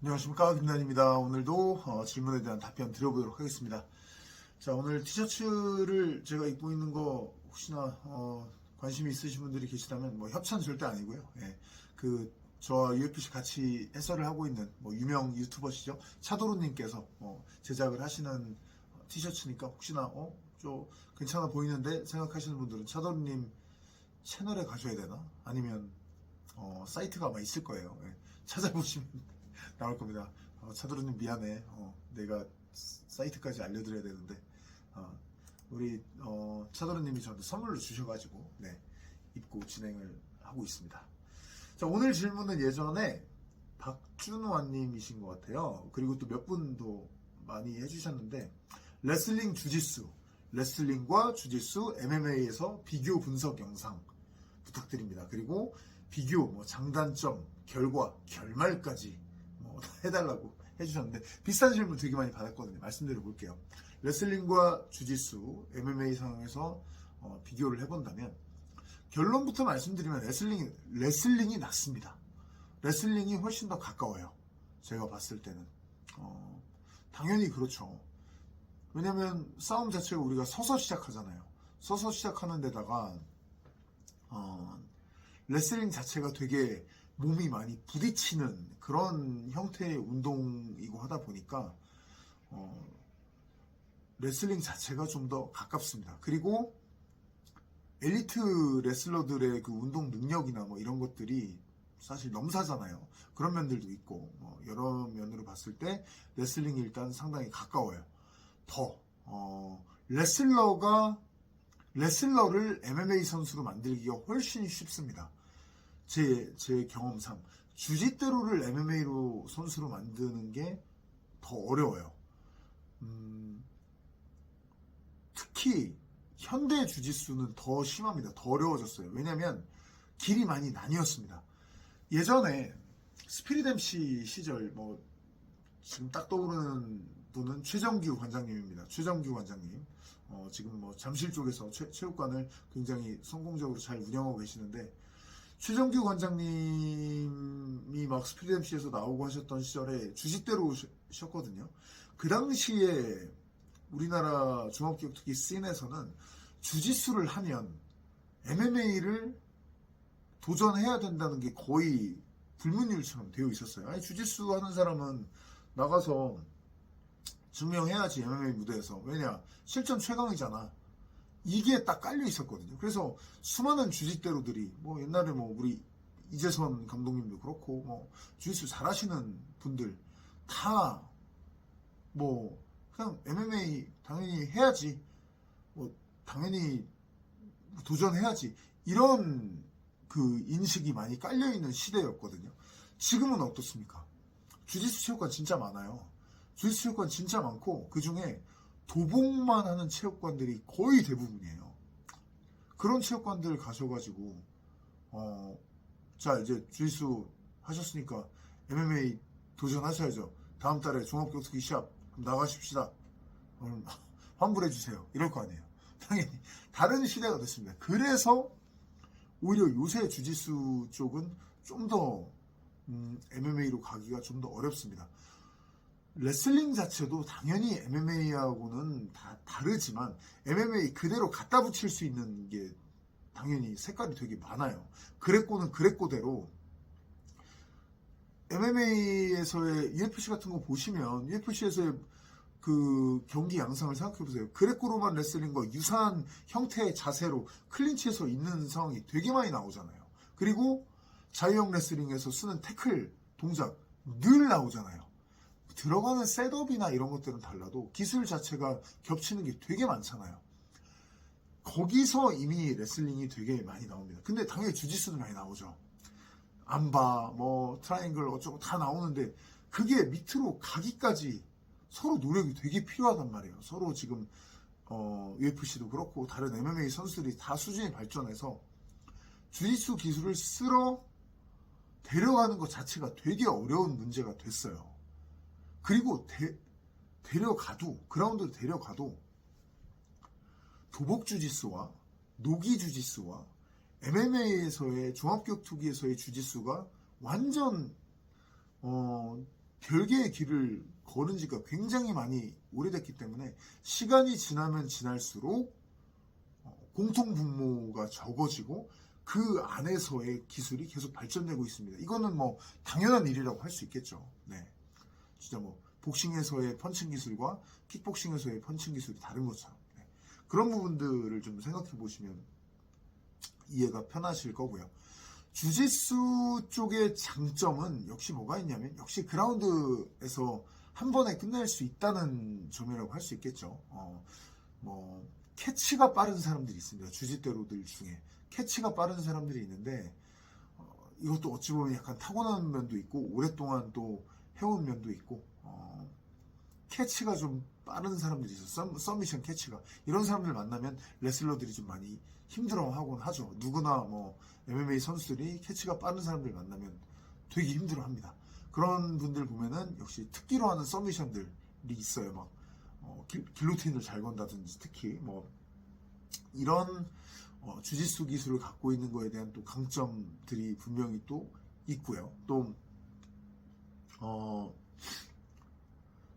안녕하십니까, 김단입니다. 오늘도 질문에 대한 답변 드려보도록 하겠습니다. 자, 오늘 티셔츠를 제가 입고 있는 거 혹시나 관심이 있으신 분들이 계시다면 협찬 절대 아니고요. 예, 저와 UFC 같이 해설을 하고 있는 유명 유튜버시죠, 차도로님께서 제작을 하시는 티셔츠니까 혹시나 좀 괜찮아 보이는데 생각하시는 분들은 차도로님 채널에 가셔야 되나? 아니면 사이트가 아마 있을 거예요. 예, 찾아보시면 나올 겁니다. 차도로님 미안해. 내가 사이트까지 알려드려야 되는데 우리 차도로님이 저한테 선물로 주셔가지고 입고 진행을 하고 있습니다. 자, 오늘 질문은 예전에 박준화님이신 것 같아요. 그리고 또 몇 분도 많이 해주셨는데, 레슬링 주짓수, 레슬링과 주짓수 MMA에서 비교 분석 영상 부탁드립니다. 그리고 비교, 장단점, 결과, 결말까지 해달라고 해주셨는데, 비슷한 질문 되게 많이 받았거든요. 말씀드려 볼게요. 레슬링과 주짓수, MMA 상황에서 비교를 해본다면, 결론부터 말씀드리면 레슬링이 낫습니다. 레슬링이 훨씬 더 가까워요. 제가 봤을 때는. 당연히 그렇죠. 왜냐면 싸움 자체가 우리가 서서 시작하잖아요. 서서 시작하는 데다가 레슬링 자체가 되게 몸이 많이 부딪히는 그런 형태의 운동이고 하다 보니까 레슬링 자체가 좀 더 가깝습니다. 그리고 엘리트 레슬러들의 그 운동 능력이나 이런 것들이 사실 넘사잖아요. 그런 면들도 있고 여러 면으로 봤을 때 레슬링이 일단 상당히 가까워요. 더 레슬러를 MMA 선수로 만들기가 훨씬 쉽습니다. 제 경험상 주짓대로를 MMA로 선수로 만드는 게 더 어려워요. 특히 현대 주짓수는 더 심합니다. 더 어려워졌어요. 왜냐면 길이 많이 나뉘었습니다. 예전에 스피릿 MC 시절 지금 딱 떠오르는 분은 최정규 관장님입니다. 최정규 관장님. 지금 잠실 쪽에서 체육관을 굉장히 성공적으로 잘 운영하고 계시는데, 최정규 관장님이 막 스피릿 MC에서 나오고 하셨던 시절에 주짓대로 셨거든요. 그 당시에 우리나라 종합격투기 씬에서는 주짓수를 하면 MMA를 도전해야 된다는 게 거의 불문율처럼 되어 있었어요. 아니, 주짓수 하는 사람은 나가서 증명해야지 MMA 무대에서. 왜냐? 실전 최강이잖아. 이게 딱 깔려 있었거든요. 그래서 수많은 주짓대로들이 옛날에 우리 이재선 감독님도 그렇고 주짓수 잘하시는 분들 다 그냥 MMA 당연히 해야지, 당연히 도전해야지, 이런 그 인식이 많이 깔려있는 시대였거든요. 지금은 어떻습니까? 주짓수 체육관 진짜 많아요. 주짓수 체육관 진짜 많고, 그 중에 도복만 하는 체육관들이 거의 대부분이에요. 그런 체육관들 가셔가지고 자, 이제 주짓수 하셨으니까 MMA 도전하셔야죠. 다음 달에 종합격투기 시합 나가십시다. 환불해주세요. 이럴 거 아니에요. 당연히 다른 시대가 됐습니다. 그래서 오히려 요새 주짓수 쪽은 좀 더 MMA로 가기가 좀 더 어렵습니다. 레슬링 자체도 당연히 MMA하고는 다 다르지만 MMA 그대로 갖다 붙일 수 있는 게 당연히 색깔이 되게 많아요. 그레코는 그레코대로, MMA에서의 UFC 같은 거 보시면 UFC에서의 그 경기 양상을 생각해보세요. 그레코로만 레슬링과 유사한 형태의 자세로 클린치에서 있는 상황이 되게 많이 나오잖아요. 그리고 자유형 레슬링에서 쓰는 태클 동작 늘 나오잖아요. 들어가는 셋업이나 이런 것들은 달라도 기술 자체가 겹치는 게 되게 많잖아요. 거기서 이미 레슬링이 되게 많이 나옵니다. 근데 당연히 주짓수도 많이 나오죠. 암바, 트라이앵글 어쩌고 다 나오는데, 그게 밑으로 가기까지 서로 노력이 되게 필요하단 말이에요. 서로 지금 UFC도 그렇고 다른 MMA 선수들이 다 수준이 발전해서 주짓수 기술을 쓸어 데려가는 것 자체가 되게 어려운 문제가 됐어요. 그리고 그라운드로 데려가도 도복 주짓수와 노기 주짓수와 MMA에서의 종합격투기에서의 주짓수가 완전 별개의 길을 걸은 지가 굉장히 많이 오래됐기 때문에 시간이 지나면 지날수록 공통분모가 적어지고 그 안에서의 기술이 계속 발전되고 있습니다. 이거는 뭐 당연한 일이라고 할 수 있겠죠. 네, 진짜 뭐 복싱에서의 펀칭 기술과 킥복싱에서의 펀칭 기술이 다른 것처럼 네. 그런 부분들을 좀 생각해 보시면 이해가 편하실 거고요. 주짓수 쪽의 장점은 역시 뭐가 있냐면 역시 그라운드에서 한 번에 끝낼 수 있다는 점이라고 할 수 있겠죠. 뭐 캐치가 빠른 사람들이 있습니다. 주짓대로들 중에 캐치가 빠른 사람들이 있는데 이것도 어찌 보면 약간 타고난 면도 있고 오랫동안 또 해온 면도 있고 캐치가 좀 빠른 사람들이 있어요. 서미션 캐치가 이런 사람들 만나면 레슬러들이 좀 많이 힘들어하곤 하죠. 누구나 뭐 MMA 선수들이 캐치가 빠른 사람들 만나면 되게 힘들어합니다. 그런 분들 보면은 역시 특기로 하는 서미션들이 있어요. 막 길로틴을 잘 건다든지 특히 뭐 이런 주짓수 기술을 갖고 있는 거에 대한 또 강점들이 분명히 또 있고요. 또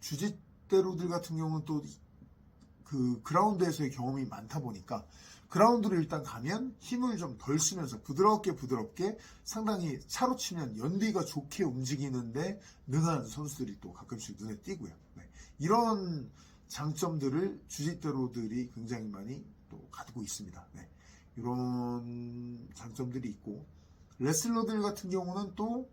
주짓대로들 같은 경우는 또 그 그라운드에서의 경험이 많다 보니까 그라운드를 일단 가면 힘을 좀 덜 쓰면서 부드럽게 상당히 차로 치면 연비가 좋게 움직이는데 능한 선수들이 또 가끔씩 눈에 띄고요. 네. 이런 장점들을 주짓대로들이 굉장히 많이 또 가지고 있습니다. 네. 이런 장점들이 있고 레슬러들 같은 경우는 또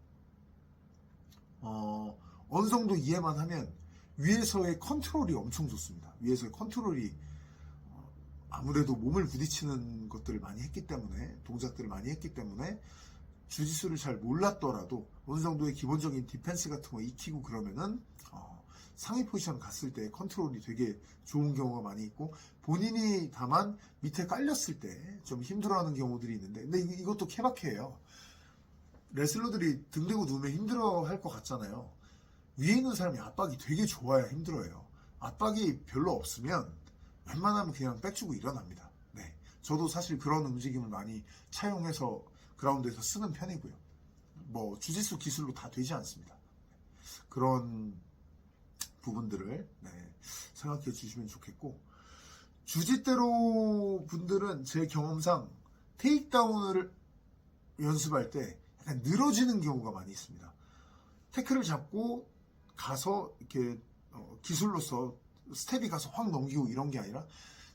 어느 정도 이해만 하면 위에서의 컨트롤이 엄청 좋습니다. 위에서의 컨트롤이 아무래도 몸을 부딪히는 것들을 많이 했기 때문에 동작들을 많이 했기 때문에 주짓수를 잘 몰랐더라도 어느 정도의 기본적인 디펜스 같은 거 익히고 그러면은 상위 포지션 갔을 때 컨트롤이 되게 좋은 경우가 많이 있고 본인이 다만 밑에 깔렸을 때 좀 힘들어하는 경우들이 있는데 근데 이것도 케바케예요. 레슬러들이 등 대고 누우면 힘들어할 것 같잖아요. 위에 있는 사람이 압박이 되게 좋아야 힘들어해요. 압박이 별로 없으면 웬만하면 그냥 빽주고 일어납니다. 네, 저도 사실 그런 움직임을 많이 차용해서 그라운드에서 쓰는 편이고요. 뭐 주짓수 기술로 다 되지 않습니다. 그런 부분들을 생각해 주시면 좋겠고 주짓대로 분들은 제 경험상 테이크다운을 연습할 때 약간 늘어지는 경우가 많이 있습니다. 태클을 잡고 가서 이렇게 기술로서 스텝이 가서 확 넘기고 이런 게 아니라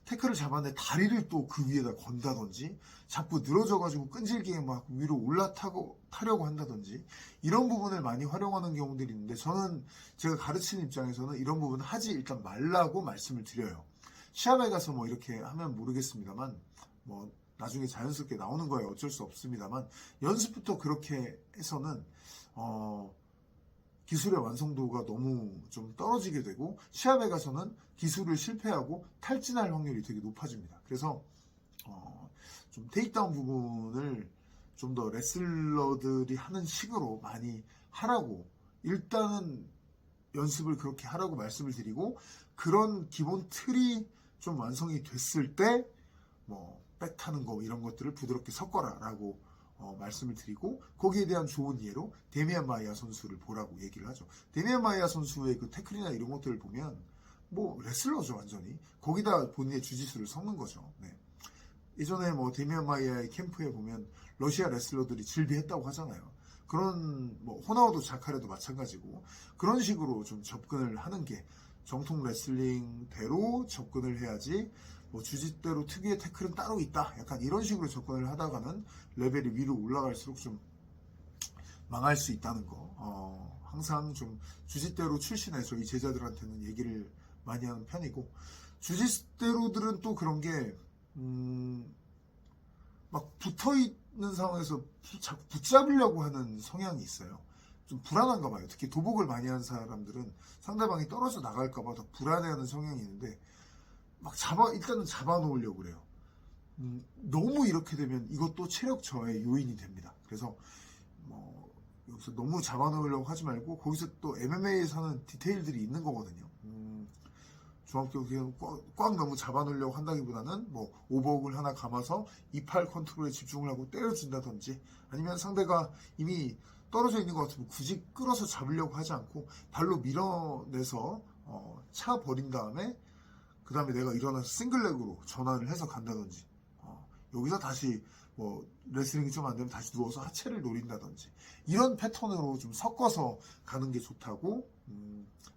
태클을 잡았는데 다리를 또 그 위에다 건다든지 자꾸 늘어져가지고 끈질기게 막 위로 올라타려고 한다든지 이런 부분을 많이 활용하는 경우들이 있는데 저는 제가 가르치는 입장에서는 이런 부분은 하지 일단 말라고 말씀을 드려요. 시합에 가서 뭐 이렇게 하면 모르겠습니다만 뭐 나중에 자연스럽게 나오는 거에 어쩔 수 없습니다만 연습부터 그렇게 해서는 기술의 완성도가 너무 좀 떨어지게 되고 시합에 가서는 기술을 실패하고 탈진할 확률이 되게 높아집니다. 그래서 좀 테이크다운 부분을 좀 더 레슬러들이 하는 식으로 많이 하라고 일단은 연습을 그렇게 하라고 말씀을 드리고 그런 기본 틀이 좀 완성이 됐을 때 뭐 백타는 거 이런 것들을 부드럽게 섞어라 라고 말씀을 드리고 거기에 대한 좋은 예로 데미안 마이아 선수를 보라고 얘기를 하죠. 데미안 마이아 선수의 그 태클이나 이런 것들을 보면 뭐 레슬러죠 완전히. 거기다 본인의 주짓수를 섞는 거죠. 네. 예전에 뭐 데미안 마이아의 캠프에 보면 러시아 레슬러들이 즐비했다고 하잖아요. 그런 뭐 호나우도 자카레도 마찬가지고 그런 식으로 좀 접근을 하는 게 정통 레슬링대로 접근을 해야지 뭐 주짓대로 특유의 태클은 따로 있다. 약간 이런 식으로 접근을 하다가는 레벨이 위로 올라갈수록 좀 망할 수 있다는 거. 항상 좀 주짓대로 출신해서 이 제자들한테는 얘기를 많이 하는 편이고 주짓대로들은 또 그런 게 막 붙어있는 상황에서 자꾸 붙잡으려고 하는 성향이 있어요. 좀 불안한가 봐요. 특히 도복을 많이 하는 사람들은 상대방이 떨어져 나갈까봐 더 불안해하는 성향이 있는데 막 일단은 잡아놓으려고 그래요. 너무 이렇게 되면 이것도 체력 저하의 요인이 됩니다. 그래서 뭐 여기서 너무 잡아놓으려고 하지 말고 거기서 또 MMA에서 하는 디테일들이 있는 거거든요. 종합격투기는 꽉 너무 잡아놓으려고 한다기보다는 뭐 오버훅을 하나 감아서 이팔 컨트롤에 집중을 하고 때려준다든지 아니면 상대가 이미 떨어져 있는 것 같으면 굳이 끌어서 잡으려고 하지 않고 발로 밀어내서 차 버린 다음에 그 다음에 내가 일어나서 싱글렉으로 전환을 해서 간다든지 여기서 다시 뭐 레슬링이 좀 안 되면 다시 누워서 하체를 노린다든지 이런 패턴으로 좀 섞어서 가는 게 좋다고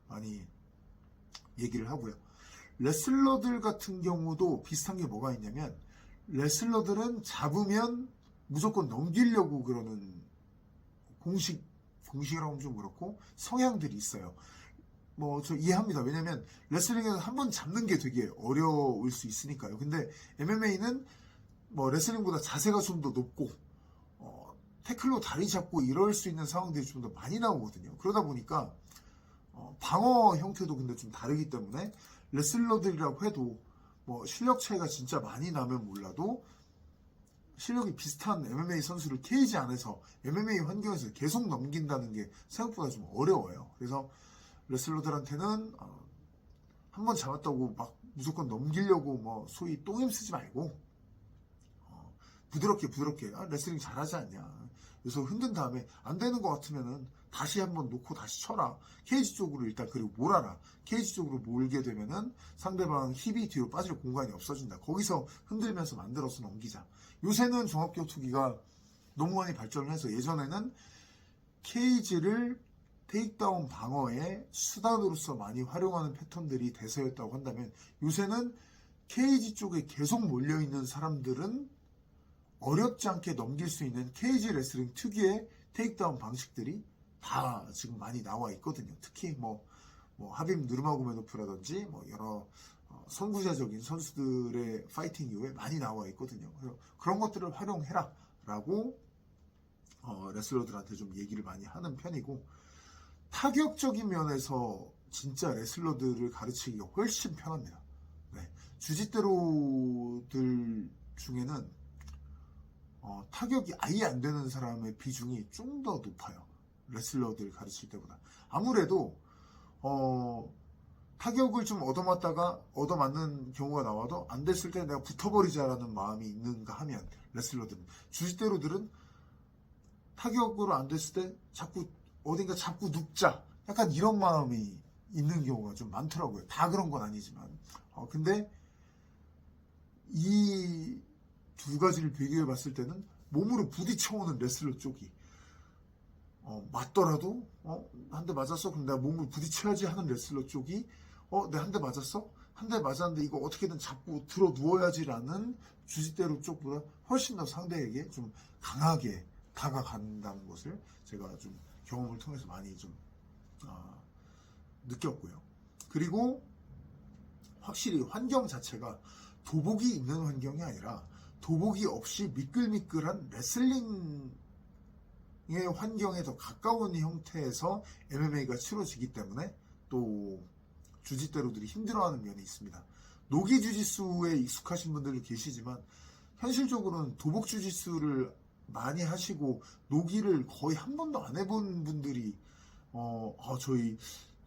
많이 얘기를 하고요. 레슬러들 같은 경우도 비슷한 게 뭐가 있냐면 레슬러들은 잡으면 무조건 넘기려고 그러는 공식이라고 하면 좀 그렇고 성향들이 있어요. 뭐 저 이해합니다. 왜냐면 레슬링에서 한 번 잡는 게 되게 어려울 수 있으니까요. 근데 MMA는 뭐 레슬링보다 자세가 좀 더 높고 태클로 다리 잡고 이럴 수 있는 상황들이 좀 더 많이 나오거든요. 그러다 보니까 방어 형태도 근데 좀 다르기 때문에 레슬러들이라고 해도 뭐 실력 차이가 진짜 많이 나면 몰라도 실력이 비슷한 MMA 선수를 케이지 안에서 MMA 환경에서 계속 넘긴다는 게 생각보다 좀 어려워요. 그래서 레슬러들한테는 한 번 잡았다고 막 무조건 넘기려고 뭐 소위 똥임 쓰지 말고 부드럽게 레슬링 잘하지 않냐. 그래서 흔든 다음에 안 되는 것 같으면은 다시 한번 놓고 다시 쳐라. 케이지 쪽으로 일단 그리고 몰아라. 케이지 쪽으로 몰게 되면은 상대방 힙이 뒤로 빠질 공간이 없어진다. 거기서 흔들면서 만들어서 넘기자. 요새는 종합격투기가 너무 많이 발전을 해서 예전에는 케이지를 테이크다운 방어의 수단으로서 많이 활용하는 패턴들이 대세였다고 한다면 요새는 케이지 쪽에 계속 몰려있는 사람들은 어렵지 않게 넘길 수 있는 케이지 레슬링 특유의 테이크다운 방식들이 다 지금 많이 나와 있거든요. 특히 뭐 하빔 누르마고메도프라든지 뭐 여러 선구자적인 선수들의 파이팅 이후에 많이 나와 있거든요. 그래서 그런 것들을 활용해라 라고 레슬러들한테 좀 얘기를 많이 하는 편이고 타격적인 면에서 진짜 레슬러들을 가르치기가 훨씬 편합니다. 네. 주짓대로들 중에는 타격이 아예 안 되는 사람의 비중이 좀 더 높아요. 레슬러들 가르칠 때보다. 아무래도 타격을 좀 얻어맞는 경우가 나와도 안 됐을 때 내가 붙어버리자라는 마음이 있는가 하면 레슬러들은 주짓대로들은 타격으로 안 됐을 때 자꾸 어딘가 잡고 눕자 약간 이런 마음이 있는 경우가 좀 많더라고요. 다 그런 건 아니지만 근데 이 두 가지를 비교해 봤을 때는 몸으로 부딪혀오는 레슬러 쪽이 맞더라도 한 대 맞았어? 그럼 내가 몸을 부딪혀야지 하는 레슬러 쪽이 내가 한 대 맞았어? 한 대 맞았는데 이거 어떻게든 잡고 들어 누워야지라는 주짓대로 쪽보다 훨씬 더 상대에게 좀 강하게 다가간다는 것을 제가 좀 경험을 통해서 많이 좀 느꼈고요. 그리고 확실히 환경 자체가 도복이 있는 환경이 아니라 도복이 없이 미끌미끌한 레슬링의 환경에 더 가까운 형태에서 MMA가 치러지기 때문에 또 주짓대로들이 힘들어하는 면이 있습니다. 노기 주짓수에 익숙하신 분들도 계시지만 현실적으로는 도복 주짓수를 많이 하시고 노기를 거의 한 번도 안 해본 분들이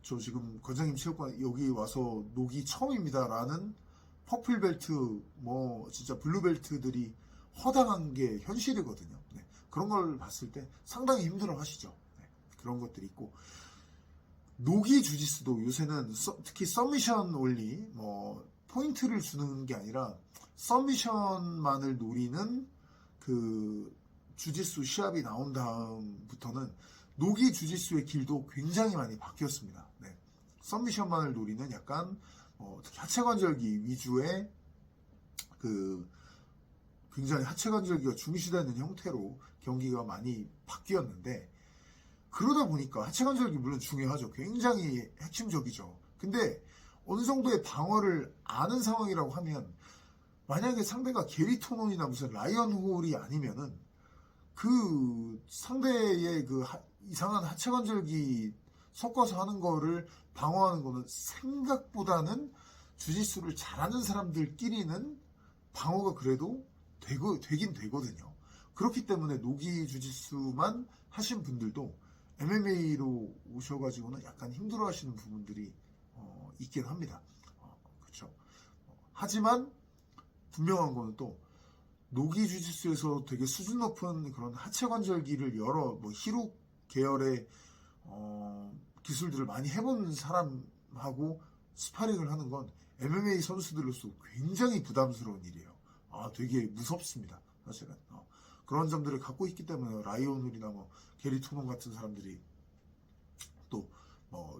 저 지금 권장님 체육관 여기 와서 노기 처음입니다라는 퍼플벨트 뭐 진짜 블루벨트들이 허당한 게 현실이거든요. 네, 그런 걸 봤을 때 상당히 힘들어 하시죠. 네, 그런 것들이 있고 노기 주짓수도 요새는 특히 서미션 올리 뭐 포인트를 주는 게 아니라 서미션만을 노리는 그 주짓수 시합이 나온 다음부터는 노기 주짓수의 길도 굉장히 많이 바뀌었습니다. 네, 서미션만을 노리는 약간 특히 하체관절기 위주의 그 굉장히 하체관절기가 중시되는 형태로 경기가 많이 바뀌었는데 그러다 보니까 하체관절기 물론 중요하죠. 굉장히 핵심적이죠. 근데 어느 정도의 방어를 아는 상황이라고 하면 만약에 상대가 게리 토논이나 무슨 라이언 홀이 아니면은 그 상대의 그 이상한 하체관절기 섞어서 하는 거를 방어하는 거는 생각보다는 주짓수를 잘하는 사람들끼리는 방어가 그래도 되긴 되거든요. 그렇기 때문에 노기 주짓수만 하신 분들도 MMA로 오셔가지고는 약간 힘들어 하시는 부분들이 있긴 합니다. 그렇죠. 하지만 분명한 거는 또 노기 주짓수에서 되게 수준 높은 그런 하체 관절기를 여러 뭐 히로 계열의 기술들을 많이 해본 사람하고 스파링을 하는 건 MMA 선수들로서 굉장히 부담스러운 일이에요. 되게 무섭습니다. 사실은. 그런 점들을 갖고 있기 때문에 라이오늘이나 뭐 게리 토넌 같은 사람들이 또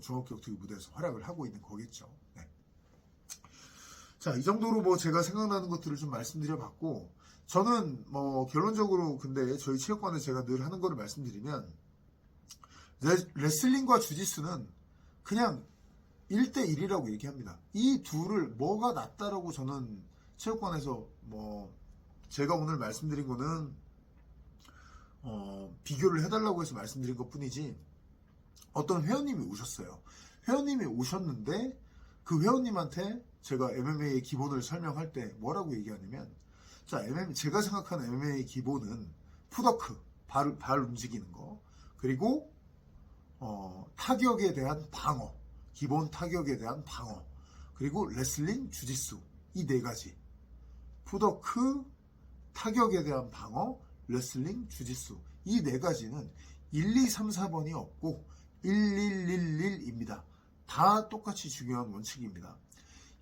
종합격투기 무대에서 활약을 하고 있는 거겠죠. 네. 자, 이 정도로 뭐 제가 생각나는 것들을 좀 말씀드려봤고, 저는 뭐 결론적으로 근데 저희 체육관에서 제가 늘 하는 거를 말씀드리면, 레슬링과 주짓수는 그냥 1대1이라고 얘기합니다. 이 둘을 뭐가 낫다라고 저는 체육관에서 제가 오늘 말씀드린 거는 비교를 해달라고 해서 말씀드린 것 뿐이지, 어떤 회원님이 오셨어요. 회원님이 오셨는데 그 회원님한테 제가 MMA의 기본을 설명할 때 뭐라고 얘기하냐면, 자, 제가 생각하는 MMA 기본은 풋워크, 발 움직이는 거, 그리고 타격에 대한 방어, 기본 타격에 대한 방어, 그리고 레슬링, 주짓수, 이 네 가지. 풋워크, 타격에 대한 방어, 레슬링, 주짓수, 이 네 가지는 1, 2, 3, 4번이 없고 1111입니다. 다 똑같이 중요한 원칙입니다.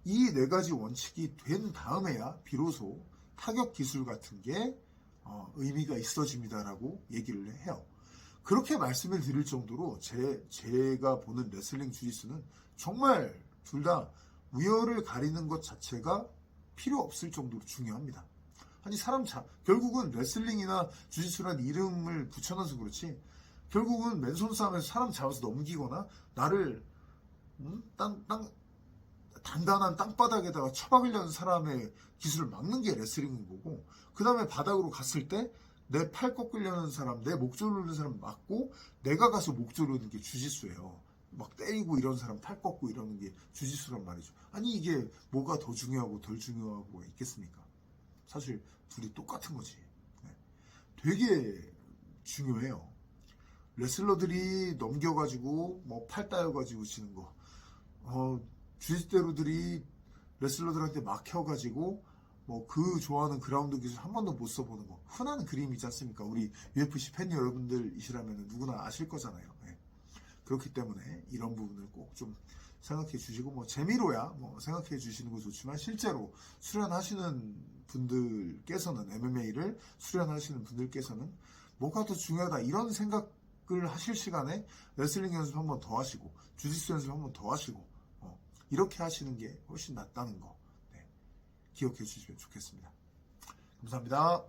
이 네 가지 원칙이 된 다음에야 비로소 타격 기술 같은 게 의미가 있어집니다라고 얘기를 해요. 그렇게 말씀을 드릴 정도로 제가 보는 레슬링, 주짓수는 정말 둘 다 우열을 가리는 것 자체가 필요 없을 정도로 중요합니다. 아니, 결국은 레슬링이나 주짓수라는 이름을 붙여놔서 그렇지, 결국은 맨손 싸움에서 사람 잡아서 넘기거나 나를 단단한 땅바닥에다가 처박으려는 사람의 기술을 막는 게 레슬링인 거고, 그 다음에 바닥으로 갔을 때 내 팔 꺾으려는 사람, 내 목 조르는 사람 맞고 내가 가서 목 조르는 게 주짓수예요. 막 때리고 이런 사람 팔 꺾고 이러는 게 주짓수란 말이죠. 아니, 이게 뭐가 더 중요하고 덜 중요하고 있겠습니까? 사실 둘이 똑같은 거지. 네. 되게 중요해요. 레슬러들이 넘겨가지고 팔 따여가지고 치는 거, 주짓대로들이 레슬러들한테 막혀가지고 그 좋아하는 그라운드 기술 한 번도 못 써보는 거, 흔한 그림이지 않습니까? 우리 UFC 팬 여러분들이시라면 누구나 아실 거잖아요. 네. 그렇기 때문에 이런 부분을 꼭 좀 생각해 주시고, 재미로야 생각해 주시는 거 좋지만, 실제로 수련하시는 분들께서는, MMA를 수련하시는 분들께서는 뭐가 더 중요하다 이런 생각을 하실 시간에 레슬링 연습 한 번 더 하시고 주짓수 연습 한 번 더 하시고 이렇게 하시는 게 훨씬 낫다는 거 기억해 주시면 좋겠습니다. 감사합니다.